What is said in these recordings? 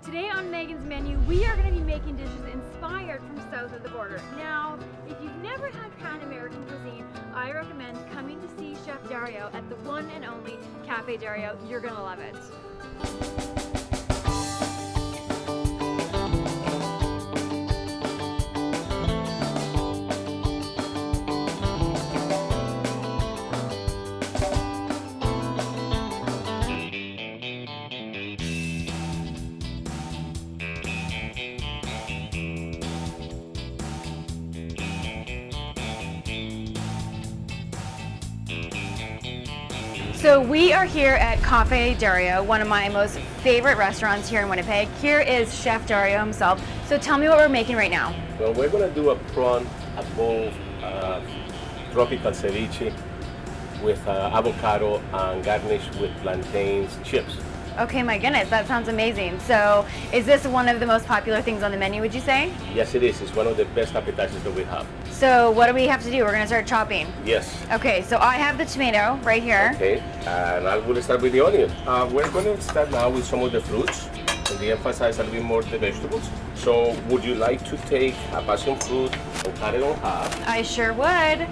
Today on Meghan's menu, we are going to be making dishes inspired from south of the border. Now, if you've never had Pan American cuisine, I recommend coming to see Chef Dario at the one and only Café Dario. You're going to love it. So we are here at Café Dario, one of my most favorite restaurants here in Winnipeg. Here is Chef Dario himself. So tell me what we're making right now. Well, we're going to do a prawn above tropical ceviche with avocado and garnish with plantains chips. Okay, my goodness, that sounds amazing. So is this one of the most popular things on the menu, would you say? Yes, it is. It's one of the best appetizers that we have. So what do we have to do? We're going to start chopping. Yes. Okay, so I have the tomato right here. Okay, and I will start with the onion. We're going to start now with some of the fruits, and we emphasize a little bit more the vegetables. So would you like to take a passion fruit and cut it on half? I sure would.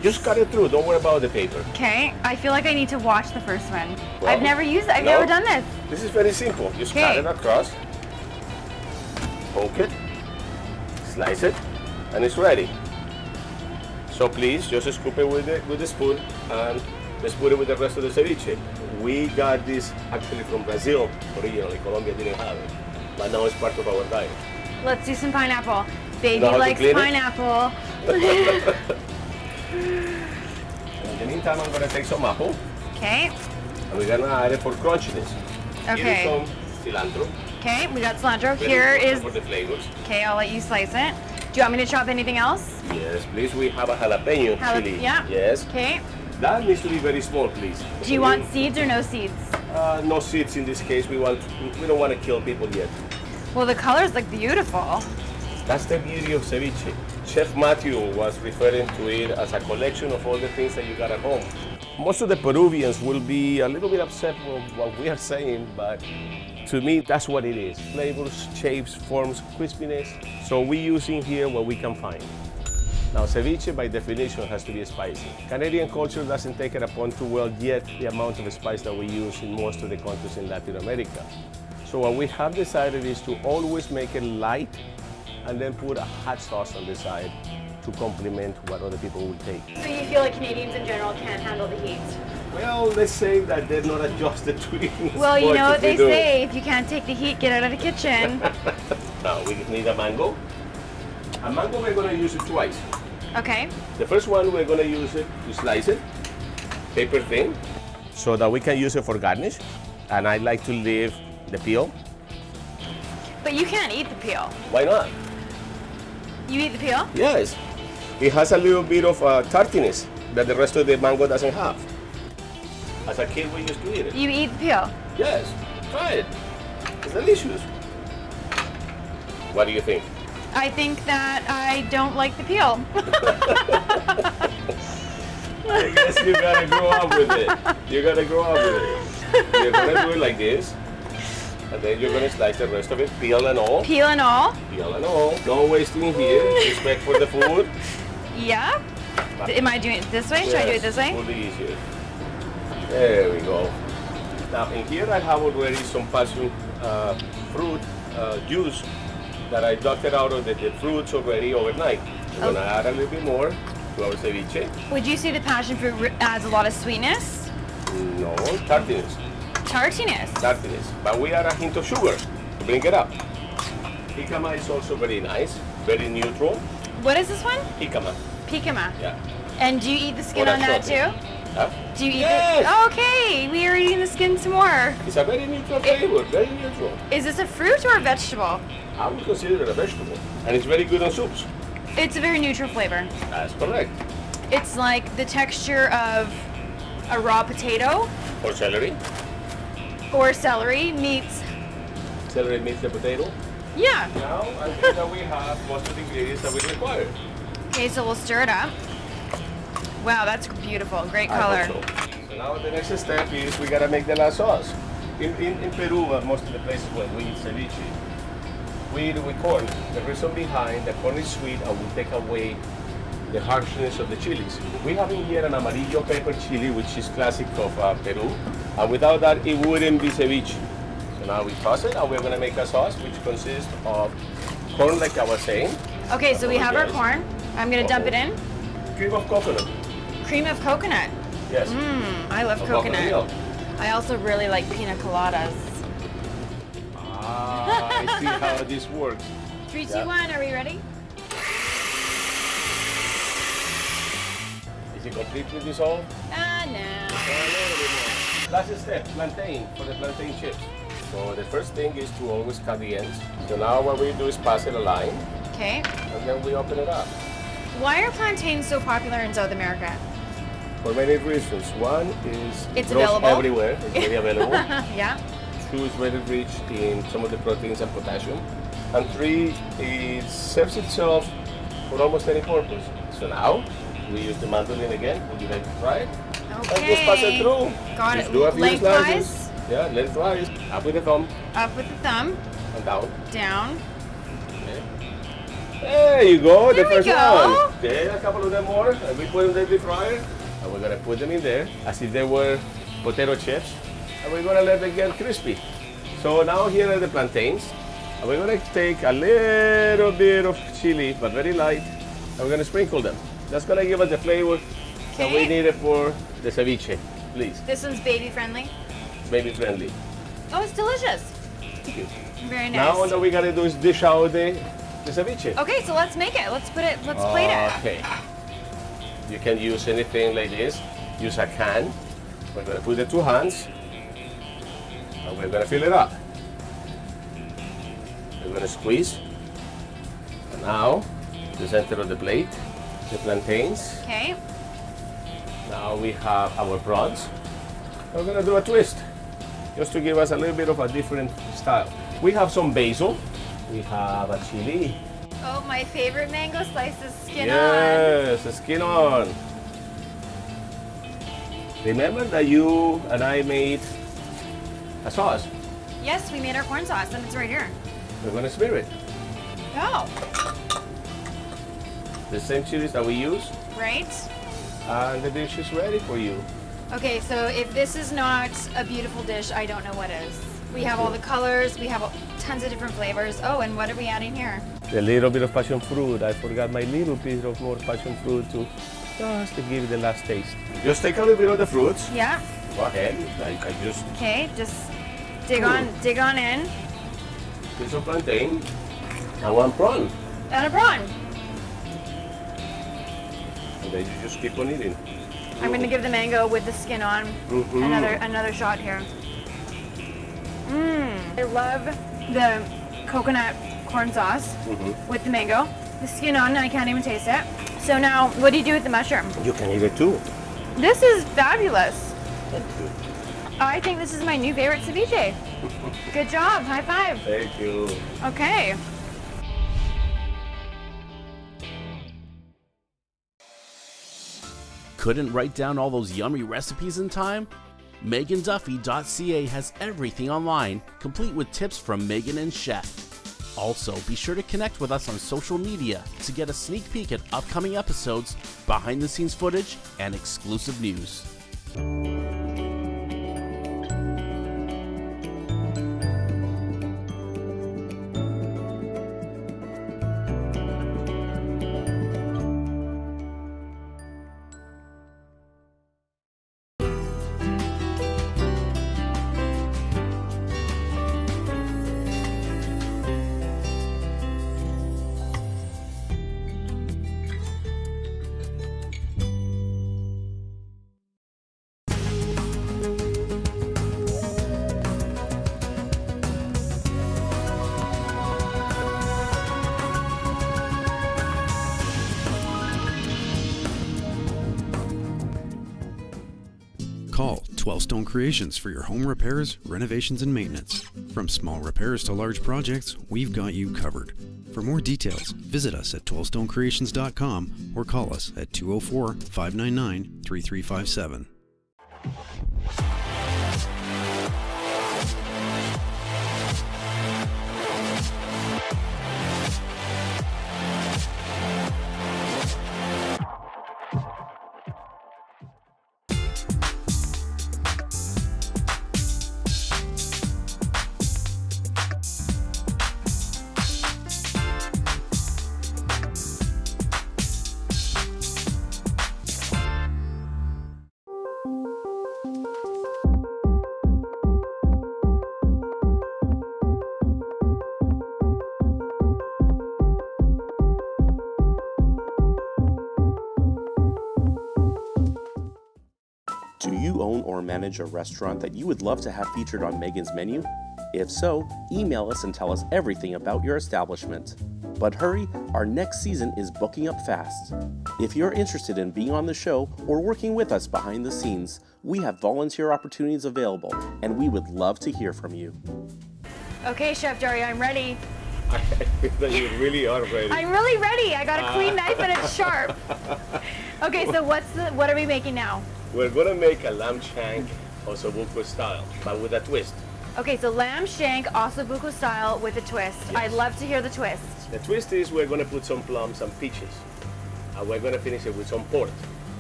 Just cut it through, don't worry about the paper. Okay, I feel like I need to watch the first one. Well, I've never done this. This is very simple. Just cut it across, poke it, slice it, and it's ready. So please just scoop it with the spoon, and let's put it with the rest of the ceviche. We got this actually from Brazil originally. Colombia didn't have it, but now it's part of our diet. Let's do some pineapple. Baby Know how to likes clean it? pineapple. In the meantime, I'm gonna take some apple, Okay, and we're gonna add it for crunchiness. Okay. Here is some cilantro. okay, we got cilantro. Very Here important is, for the flavors. okay, I'll let you slice it. Do you want me to chop anything else? Yes, please. We have a jalapeno chili. Yeah. Yes. Okay. That needs to be very small, please. Do you want seeds or no seeds? No seeds in this case. We don't want to kill people yet. Well, the colors look beautiful. That's the beauty of ceviche. Chef Matthew was referring to it as a collection of all the things that you got at home. Most of the Peruvians will be a little bit upset with what we are saying, but to me, that's what it is. Flavors, shapes, forms, crispiness. So we're using here what we can find. Now, ceviche, by definition, has to be spicy. Canadian culture doesn't take it upon too well yet the amount of spice that we use in most of the countries in Latin America. So what we have decided is to always make it light and then put a hot sauce on the side to complement what other people will take. So you feel like Canadians in general can't handle the heat? Well, let's say that they're not adjusted to it. Well, you know what they say, if you can't take the heat, get out of the kitchen. Now, we need a mango. A mango, we're going to use it twice. Okay. The first one, we're going to use it to slice it, paper thin, so that we can use it for garnish. And I like to leave the peel. But you can't eat the peel. Why not? You eat the peel? Yes. It has a little bit of tartiness that the rest of the mango doesn't have. As a kid, we used to eat it. You eat the peel? Yes. Try it. It's delicious. What do you think? I think that I don't like the peel. I guess you gotta grow up with it. You gotta grow up with it. You're gonna do it like this, and then you're gonna slice the rest of it, peel and all. Peel and all? Peel and all. No wasting here. Respect for the food. Yeah. Am I doing it this way? Should I do it this way? It will be easier. There we go. Now in here I have already some passion fruit juice that I ducked out of the fruits already overnight. I'm gonna add a little bit more to our ceviche. Would you say the passion fruit adds a lot of sweetness? No, tartiness. Tartiness. Tartiness. But we add a hint of sugar to bring it up. Jicama is also very nice, very neutral. What is this one? Jicama. Picama. Yeah. And do you eat the skin Or on that chocolate. too? Huh? Do you eat Yes. it? Oh, okay, we are eating the skin some more. It's a very neutral flavor, very neutral. Is this a fruit or a vegetable? I would consider it a vegetable. And it's very good on soups. It's a very neutral flavor. That's correct. It's like the texture of a raw potato Or celery. or celery meets, Celery meets the potato. yeah. Now I think that we have most of the ingredients that we require. Okay, so we'll stir it up. Wow, that's beautiful, great I color. hope so. So now the next step is we gotta make the last sauce. In Peru, most of the places where we eat ceviche, we eat it with corn. The reason behind the corn is sweet and will take away the harshness of the chilies. We have in here an amarillo pepper chili, which is classic of Peru, and without that, it wouldn't be ceviche. So now we toss it, and we're gonna make a sauce, which consists of corn, like I was saying. Okay, so we have our corn. I'm gonna dump it in. Cream of coconut. Cream of coconut. Yes. I love coconut. milk. I also really like pina coladas. I see how this works. 3, 2, 1, are we ready? Is it completely dissolved? No. Last step, plantain, for the plantain chips. So the first thing is to always cut the ends. So now what we do is pass it a line, Okay. and then we open it up. Why are plantains so popular in South America? For many reasons. One is it It's grows available. everywhere, it's very available. Yeah. 2 is very rich in some of the proteins and potassium. And 3, it serves itself for almost any purpose. So now, we use the mandolin again. Would you like to try it? Okay. And just pass it through. Got Just it. do a few Lengthwise? slices. Yeah, lengthwise. Up with the thumb Up with the thumb. and down. Down. Okay. There you go, There the we first go. one. Okay, a couple of them more. And we put them in the deep fryer. And we're gonna put them in there as if they were potato chips. And we're gonna let them get crispy. So now here are the plantains. And we're gonna take a little bit of chili, but very light. And we're gonna sprinkle them. That's gonna give us the flavor that we Okay. needed for the ceviche. Please, This one's baby friendly. baby friendly. Oh, it's delicious. Thank you. Very nice. Now all that we gotta do is dish out the ceviche. Okay, so let's make it. Let's plate it. Okay. You can use anything like this. Use a can. We're gonna put the 2 hands, and we're gonna fill it up. We're gonna squeeze. And now, the center of the plate, the plantains. Okay. Now we have our prawns. We're gonna do a twist, just to give us a little bit of a different style. We have some basil. We have a chili. Oh, my favorite mango slices, skin on. Yes, skin on. Remember that you and I made a sauce. Yes, we made our corn sauce, and it's right here. We're gonna smear it. Oh, The same chilies that we use, right. and the dish is ready for you. Okay, so if this is not a beautiful dish, I don't know what is. We have all the colors, we have tons of different flavors. Oh, and what are we adding here? A little bit of passion fruit. I forgot my little bit of more passion fruit to just to give it the last taste. Just take a little bit of the fruits. Yeah. Go ahead. I just Okay, just dig on in. put some plantain and 1 prawn, And a prawn. and then you just keep on eating. I'm gonna give the mango with the skin on another shot here. I love the coconut corn sauce with the mango. The skin on, I can't even taste it. So now, what do you do with the mushroom? You can eat it too. This is fabulous. Thank you. I think this is my new favorite ceviche. Good job, high five. Thank you. Okay. Couldn't write down all those yummy recipes in time? MeganDuffy.ca has everything online, complete with tips from Meghan and Chef. Also, be sure to connect with us on social media to get a sneak peek at upcoming episodes, behind-the-scenes footage, and exclusive news. Call 12 Stone Creations for your home repairs, renovations, and maintenance. From small repairs to large projects, we've got you covered. For more details, visit us at 12stonecreations.com or call us at 204-599-3357. you own or manage a restaurant that you would love to have featured on Meghan's menu? If so, email us and tell us everything about your establishment. But hurry, our next season is booking up fast. If you're interested in being on the show or working with us behind the scenes, we have volunteer opportunities available, and we would love to hear from you. Okay, Chef Dario, I'm ready. I feel that you really are ready. I'm really ready. I got a clean knife and it's sharp. Okay, so what are we making now? We're gonna make a lamb shank Ossobuco style, but with a twist. Okay, so lamb shank Ossobuco style with a twist. Yes. I'd love to hear the twist. The twist is we're gonna put some plums and peaches, and we're gonna finish it with some pork.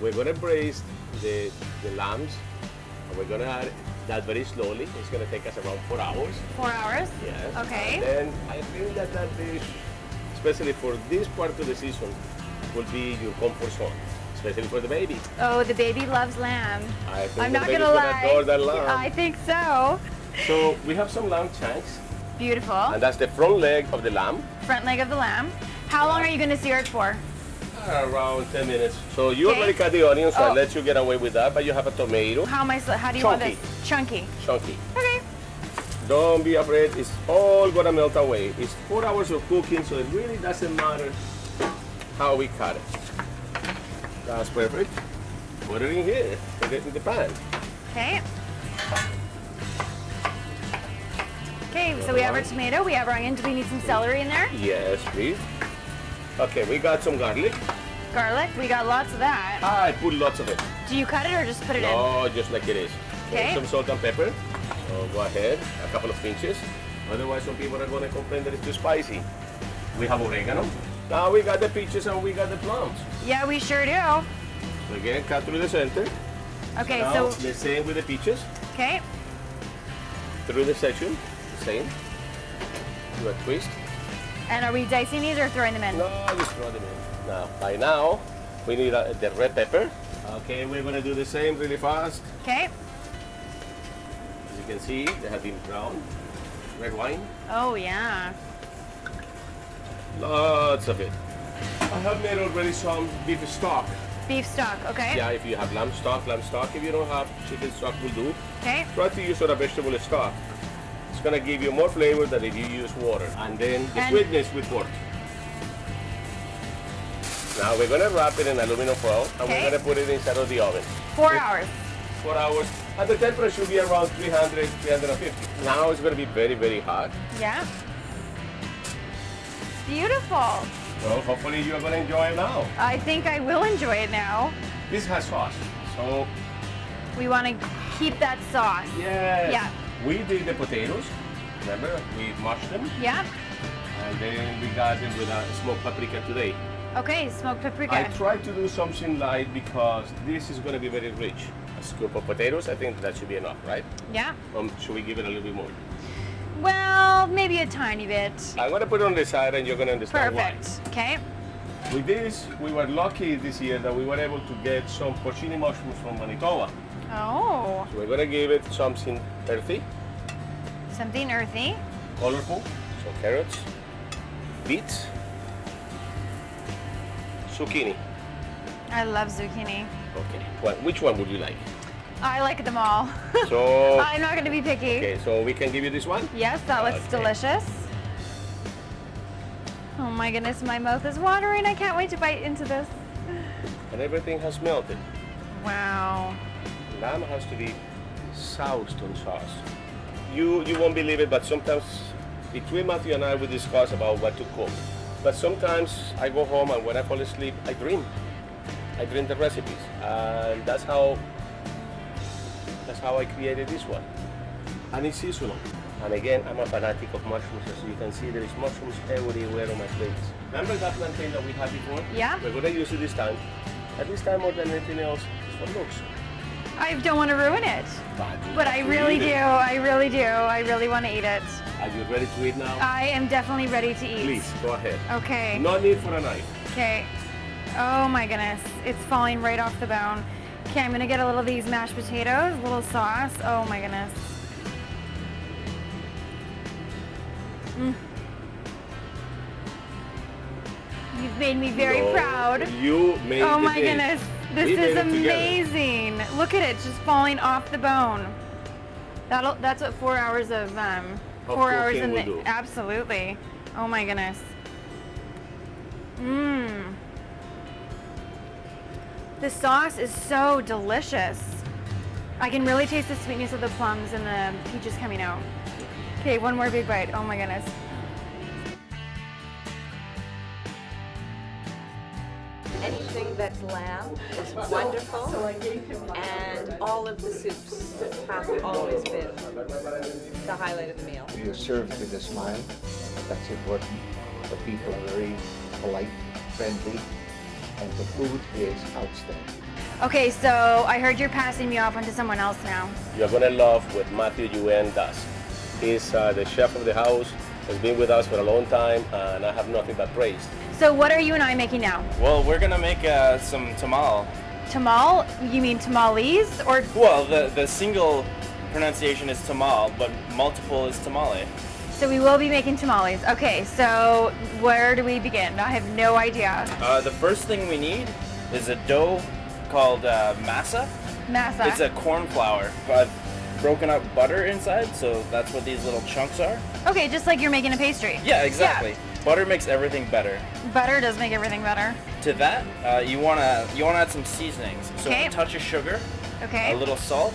We're gonna braise the lambs, and we're gonna add that very slowly. It's gonna take us around 4 hours. 4 hours? Yes. Okay. And then I think that dish, especially for this part of the season, will be your comfort zone, especially for the baby. Oh, the baby loves lamb. I think I'm the not baby's gonna lie. adore that lamb. I think so. So we have some lamb shanks, Beautiful. and that's the front leg of the lamb. Front leg of the lamb. How long are you gonna sear it for? Around 10 minutes. So you Okay. already cut the onions, so Oh. I let you get away with that, but you have a tomato. How do you want Chunky. this? Chunky. Chunky. Okay. Don't be afraid, it's all gonna melt away. It's 4 hours of cooking, so it really doesn't matter how we cut it. That's perfect. Put it in here, put it in the pan. Okay. Okay, so we have our tomato, we have our onion. Do we need some celery in there? Yes, please. Okay, we got some garlic. Garlic, we got lots of that. I put lots of it. Do you cut it or just put it in? No, just like it is. Okay. Some salt and pepper. So go ahead, a couple of pinches. Otherwise, some people are going to complain that it's too spicy. We have oregano. Now we got the peaches and we got the plums. Yeah, we sure do. So again, cut through the center. Okay, Now, so, the same with the peaches. okay. Through the section, the same. Do a twist. And are we dicing these or throwing them in? No, just throw them in. Now, by now, we need the red pepper. Okay, we're going to do the same really fast. Okay. As you can see, they have been brown. Red wine. Oh, yeah. Lots of it. I have made already some beef stock. Beef stock, okay. Yeah, if you have lamb stock. If you don't have, chicken stock will do. Okay. Try to use sort of vegetable stock. It's gonna give you more flavor than if you use water. And then the And- sweetness with pork. Now we're gonna wrap it in aluminum foil and Okay. we're gonna put it inside of the oven. 4 hours. 4 hours. And the temperature should be around 300, 350. Now it's gonna be very, very hot. Yeah. Beautiful. So hopefully you're gonna enjoy it now. I think I will enjoy it now. This has sauce. So We want to keep that sauce. yes. Yeah. We did the potatoes. Remember? We mashed them. Yeah. And then we got them with a smoked paprika today. Okay, smoked paprika. I tried to do something light because this is going to be very rich. A scoop of potatoes, I think that should be enough, right? Yeah. Should we give it a little bit more? Well, maybe a tiny bit. I'm going to put it on the side and you're going to understand Perfect. Okay. why. With this, we were lucky this year that we were able to get some porcini mushrooms from Manitoba. Oh, So we're going to give it something earthy, something earthy. colorful. So carrots, beets, zucchini. I love zucchini. Okay. Well, which one would you like? I like them all. So, I'm not going to be picky. okay, so we can give you this one? Yes, that looks Okay. delicious. Oh my goodness, my mouth is watering. I can't wait to bite into this. And everything has melted. Wow. Lamb has to be soused on sauce. You won't believe it, but sometimes between Matthew and I we discuss about what to cook. But sometimes I go home and when I fall asleep, I dream. I dream the recipes, and that's how I created this one. And it's seasonal. And again, I'm a fanatic of mushrooms. As you can see, there is mushrooms everywhere on my plates. Remember that plantain that we had before? Yeah. We're gonna use it this time. At this time, more than anything else, it's for looks. I don't want to ruin it. But I really do. I really do. I really want to eat it. Are you ready to eat now? I am definitely ready to eat. Please, go ahead. Okay. No need for a knife. Okay. Oh my goodness. It's falling right off the bone. Okay, I'm going to get a little of these mashed potatoes, a little sauce. Oh my goodness. You've made me very No, proud. You made Oh the my dish. goodness. This We made is it together. amazing. Look at it, just falling off the bone. That's what 4 hours of 4 hours cooking in will the do. absolutely. Oh my goodness. Mmm. The sauce is so delicious. I can really taste the sweetness of the plums and the peaches coming out. Okay, one more big bite. Oh my goodness. Anything that's lamb is wonderful, and all of the soups have always been the highlight of the meal. You're served with a smile. That's important. The people are very polite, friendly, and the food is outstanding. Okay, so I heard you're passing me off onto someone else now. You're gonna love what Matthew Yuen does. He's the chef of the house, has been with us for a long time, and I have nothing but praise. So what are you and I making now? Well, we're gonna make some tamal. Tamal? You mean tamales? Or Well, the single pronunciation is tamal, but multiple is tamale. so we will be making tamales. Okay, so where do we begin? I have no idea. The first thing we need is a dough called masa. Masa. It's a corn flour. I've broken up butter inside, so that's what these little chunks are. Okay, just like you're making a pastry. Yeah, exactly. Butter makes everything better. Butter does make everything better. To that, you wanna add some seasonings. So Okay. a touch of sugar, Okay. a little salt,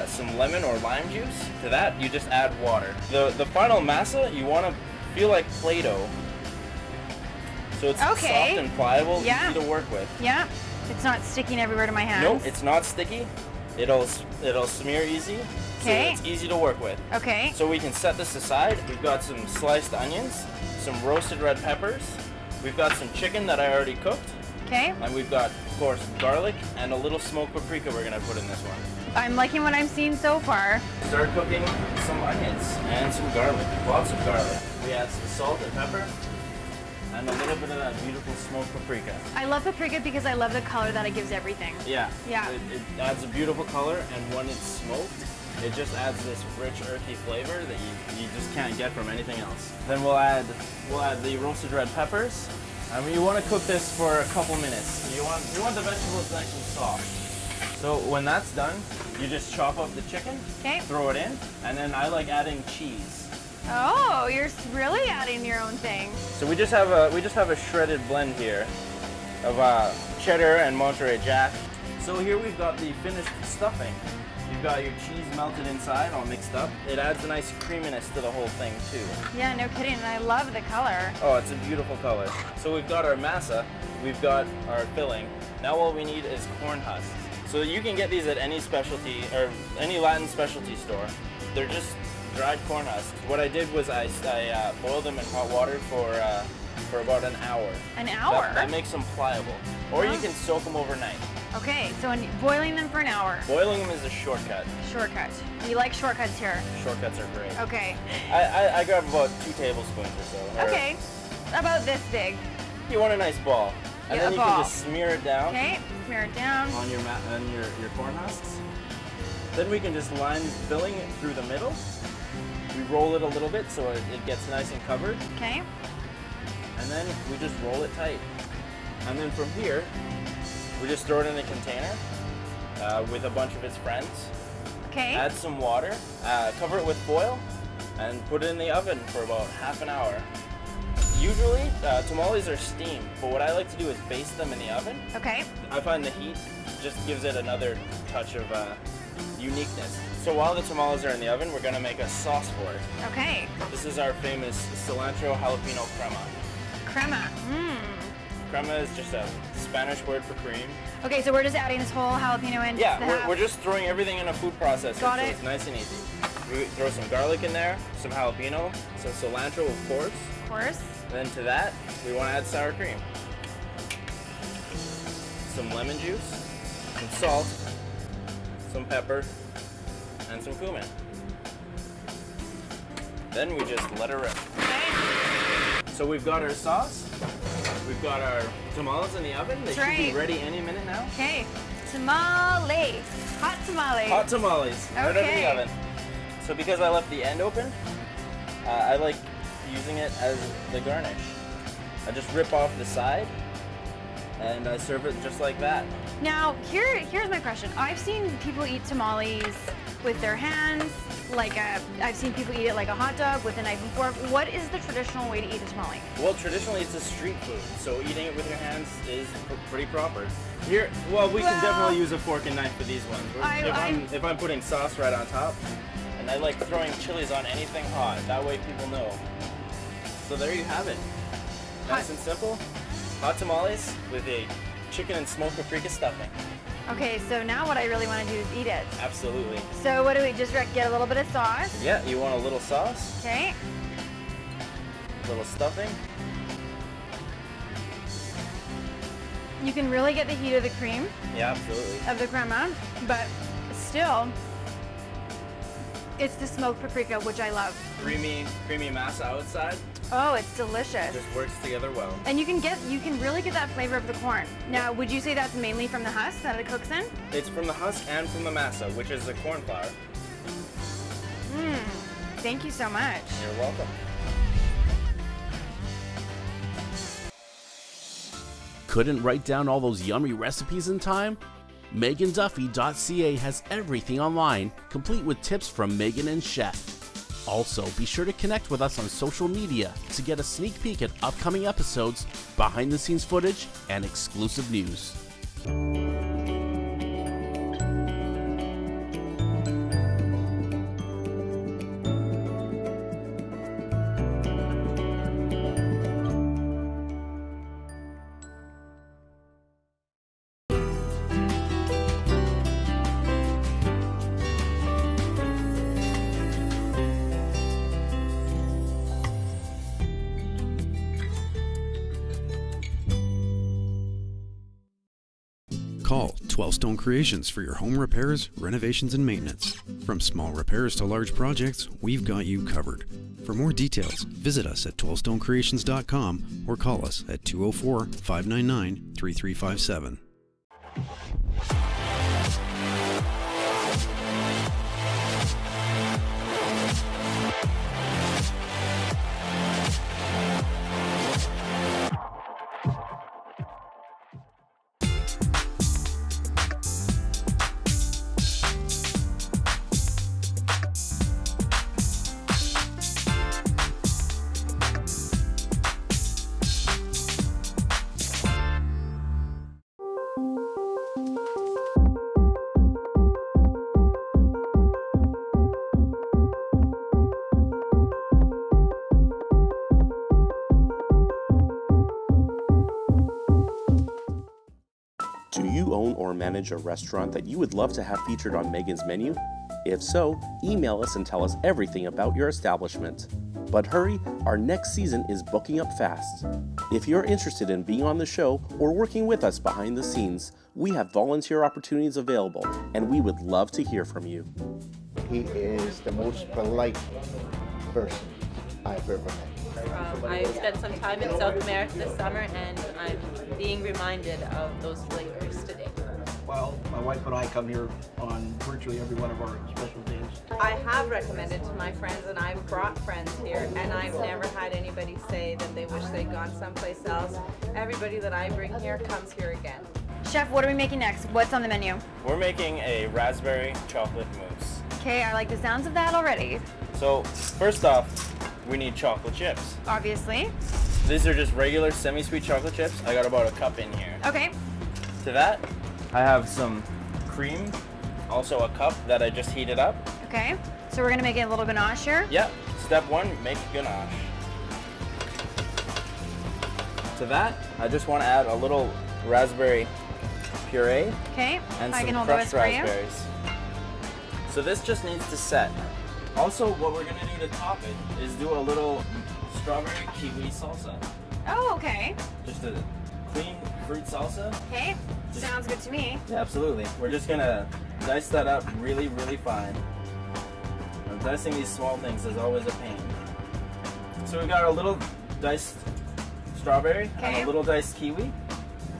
some lemon or lime juice. To that, you just add water. The final masa, you want to feel like Play-Doh. So it's Okay. soft and pliable, Yeah. easy to work with. Yeah. It's not sticking everywhere to my hands. Nope, it's not sticky. It'll smear easy. Okay. So it's easy to work with. Okay. So we can set this aside. We've got some sliced onions, some roasted red peppers. We've got some chicken that I already cooked. Okay. And we've got, of course, garlic and a little smoked paprika we're gonna put in this one. I'm liking what I'm seeing so far. Start cooking some onions and some garlic, lots of garlic. We add some salt and pepper and a little bit of that beautiful smoked paprika. I love paprika because I love the color that it gives everything. Yeah. Yeah. It adds a beautiful color, and when it's smoked, it just adds this rich, earthy flavor that you just can't get from anything else. Then we'll add the roasted red peppers. And you want to cook this for a couple minutes. You want the vegetables nice and soft. So when that's done, you just chop up the chicken, Okay. throw it in, and then I like adding cheese. Oh, you're really adding your own thing. So we just have a shredded blend here of cheddar and Monterey Jack. So here we've got the finished stuffing. You've got your cheese melted inside, all mixed up. It adds a nice creaminess to the whole thing too. Yeah, no kidding. And I love the color. Oh, it's a beautiful color. So we've got our masa, we've got our filling. Now all we need is corn husks. So you can get these at any specialty or any Latin specialty store. They're just dried corn husks. What I did was I boiled them in hot water for about an hour. An hour? That makes them pliable. Or you can soak them overnight. Okay, so boiling them for an hour. Boiling them is a shortcut. Shortcut. We like shortcuts here. Shortcuts are great. Okay. I grab about 2 tablespoons or so. Or Okay. About this big. You want a nice ball. And Yeah, then a you ball. can just smear it down Okay, smear it down. on your corn husks. Then we can just line filling it through the middle. We roll it a little bit so it gets nice and covered. Okay. And then we just roll it tight. And then from here, we just throw it in a container with a bunch of its friends. Okay. Add some water, cover it with foil, and put it in the oven for about half an hour. Usually, tamales are steamed, but what I like to do is baste them in the oven. Okay. I find the heat just gives it another touch of uniqueness. So while the tamales are in the oven, we're gonna make a sauce for it. Okay. This is our famous cilantro jalapeno crema. Crema. Mmm. Crema is just a Spanish word for cream. Okay, so we're just adding this whole jalapeno in. Yeah, just the half. we're just throwing everything in a food processor, Got so it. it's nice and easy. We throw some garlic in there, some jalapeno, some cilantro, of course. Of course. Then to that, we want to add sour cream, some lemon juice, some salt, some pepper, and some cumin. Then we just let it rip. Okay. So we've got our sauce, we've got our tamales in the oven. They That's should be right. ready any minute now. Okay. Tamale. Hot tamale. Hot tamales, right out of Okay. the oven. So because I left the end open, I like using it as the garnish. I just rip off the side and I serve it just like that. Now, here's my question. I've seen people eat tamales with their hands, I've seen people eat it like a hot dog with a knife and fork. What is the traditional way to eat a tamale? Well, traditionally it's a street food, so eating it with your hands is pretty proper. Here, well, we can definitely use a fork and knife for these ones. If I'm putting sauce right on top, and I like throwing chilies on anything hot, that way people know. So there you have it. Nice and simple. Hot tamales with a chicken and smoked paprika stuffing. Okay, so now what I really want to do is eat it. Absolutely. So what do we just get a little bit of sauce? Yeah, you want a little sauce. Okay. A little stuffing. You can really get the heat of the cream. Yeah, absolutely. Of the crema, but still, it's the smoked paprika, which I love. Creamy masa outside. Oh, it's delicious. Just works together well. And you can really get that flavor of the corn. Now, would you say that's mainly from the husk that it cooks in? It's from the husk and from the masa, which is the corn flour. Thank you so much. You're welcome. Couldn't write down all those yummy recipes in time? MeghanDuffy.ca has everything online, complete with tips from Meghan and Chef. Also, be sure to connect with us on social media to get a sneak peek at upcoming episodes, behind-the-scenes footage, and exclusive news. Call 12 Stone Creations for your home repairs, renovations, and maintenance. From small repairs to large projects, we've got you covered. For more details, visit us at 12stonecreations.com or call us at 204-599-3357. Do you own or manage a restaurant that you would love to have featured on Meghan's menu? If so, email us and tell us everything about your establishment. But hurry, our next season is booking up fast. If you're interested in being on the show or working with us behind the scenes, we have volunteer opportunities available, and we would love to hear from you. He is the most polite person I've ever met. I spent some time in South America this summer, and I'm being reminded of those flavors today. Well, my wife and I come here on virtually every one of our special days. I have recommended to my friends, and I've brought friends here, and I've never had anybody say that they wish they'd gone someplace else. Everybody that I bring here comes here again. Chef, what are we making next? What's on the menu? We're making a raspberry chocolate mousse. Okay, I like the sounds of that already. So, first off, we need chocolate chips. Obviously. These are just regular semi-sweet chocolate chips. I got about a cup in here. Okay. To that, I have some cream, also a cup that I just heated up. Okay, so we're gonna make it a little ganache here. Yeah, step one, make ganache. To that, I just want to add a little raspberry puree. Okay, and I some can hold crushed those for you. raspberries. So this just needs to set. Also, what we're gonna do to top it is do a little strawberry kiwi salsa. Oh, okay. Just a clean fruit salsa. Okay, sounds good to me. Yeah, absolutely. We're just gonna dice that up really, really fine. Now, dicing these small things is always a pain. So we got a little diced strawberry and a little diced kiwi.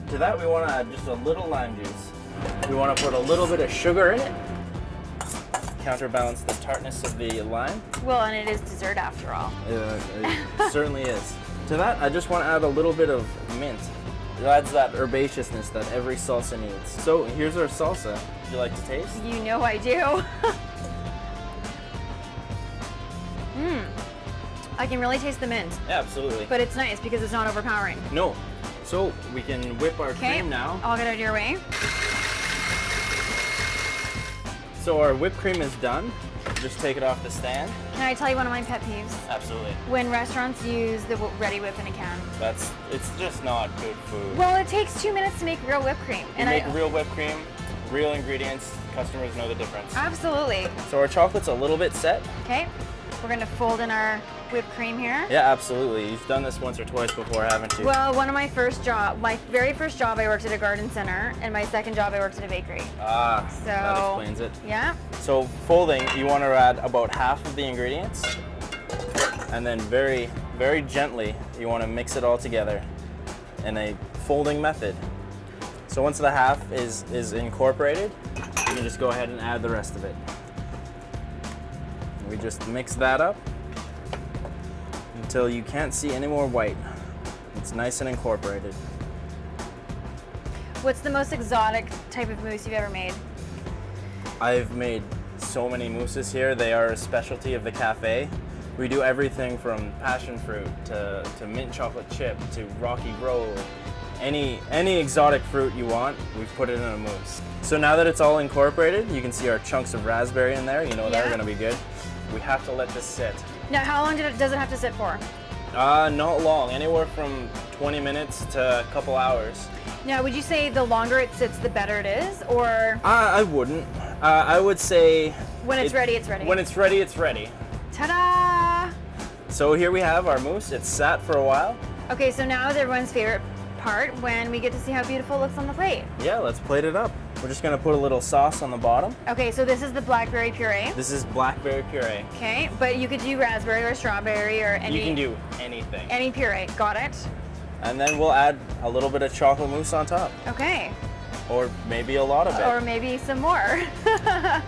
To that, we want to add just a little lime juice. We want to put a little bit of sugar in it, counterbalance the tartness of the lime. Well, and it is dessert after all. It certainly is. To that, I just want to add a little bit of mint. adds that herbaceousness that every salsa needs. So here's our salsa. Would you like to taste? You know I do. I can really taste the mint, Yeah, absolutely. but it's nice because it's not overpowering. No. So we can whip our cream now. I'll get out of your way. So our whipped cream is done. Just take it off the stand. Can I tell you one of my pet peeves? Absolutely. When restaurants use the ready whip in a can. It's just not good food. Well, it takes 2 minutes to make real whipped cream. You make real whipped cream, real ingredients, customers know the difference. Absolutely. So our chocolate's a little bit set. Okay, we're gonna fold in our whipped cream here. Yeah, absolutely. You've done this once or twice before, haven't you? Well, my very first job I worked at a garden center, and my second job I worked at a bakery. Ah, So, that explains it. Yeah. So folding, you want to add about half of the ingredients, and then very, very gently, you want to mix it all together in a folding method. So once the half is incorporated, you can just go ahead and add the rest of it. We just mix that up until you can't see any more white. It's nice and incorporated. What's the most exotic type of mousse you've ever made? I've made so many mousses here. They are a specialty of the cafe. We do everything from passion fruit to mint chocolate chip to rocky road. Any exotic fruit you want, we've put it in a mousse. So now that it's all incorporated, you can see our chunks of raspberry in there. You know they're gonna be good. We have to let this sit. Now, how long does it have to sit for? Not long, anywhere from 20 minutes to a couple hours. Now, would you say the longer it sits, the better it is, or? I wouldn't. I would say... When it's ready, it's ready. When it's ready, it's ready. Ta-da! So here we have our mousse. It's sat for a while. Okay, so now is everyone's favorite part, when we get to see how beautiful it looks on the plate. Yeah, let's plate it up. We're just gonna put a little sauce on the bottom. Okay, so this is the blackberry puree. This is blackberry puree. Okay, but you could do raspberry or strawberry or any... You can do anything. Any puree, got it. And then we'll add a little bit of chocolate mousse on top. Okay. Or maybe a lot of it. Or maybe some more. I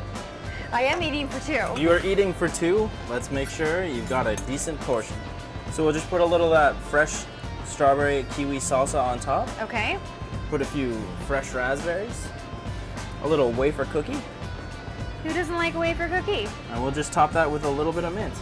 am eating for two. You are eating for two. Let's make sure you've got a decent portion. So we'll just put a little of that fresh strawberry kiwi salsa on top. Okay. Put a few fresh raspberries. A little wafer cookie. Who doesn't like a wafer cookie? And we'll just top that with a little bit of mint.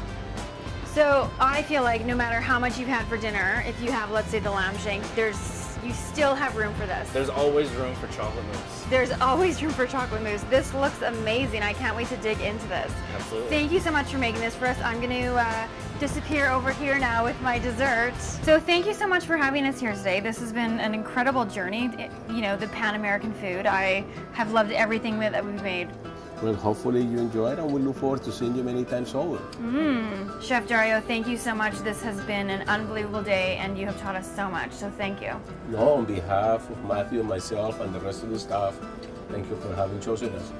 So I feel like no matter how much you've had for dinner, if you have, let's say, the lamb shank, you still have room for this. There's always room for chocolate mousse. There's always room for chocolate mousse. This looks amazing. I can't wait to dig into this. Absolutely. Thank you so much for making this for us. I'm going to disappear over here now with my dessert. So thank you so much for having us here today. This has been an incredible journey. You know, the Pan-American food. I have loved everything that we've made. Well, hopefully you enjoyed, and we look forward to seeing you many times over. Chef Dario, thank you so much. This has been an unbelievable day, and you have taught us so much, so thank you. No, on behalf of Matthew and myself and the rest of the staff, thank you for having chosen us.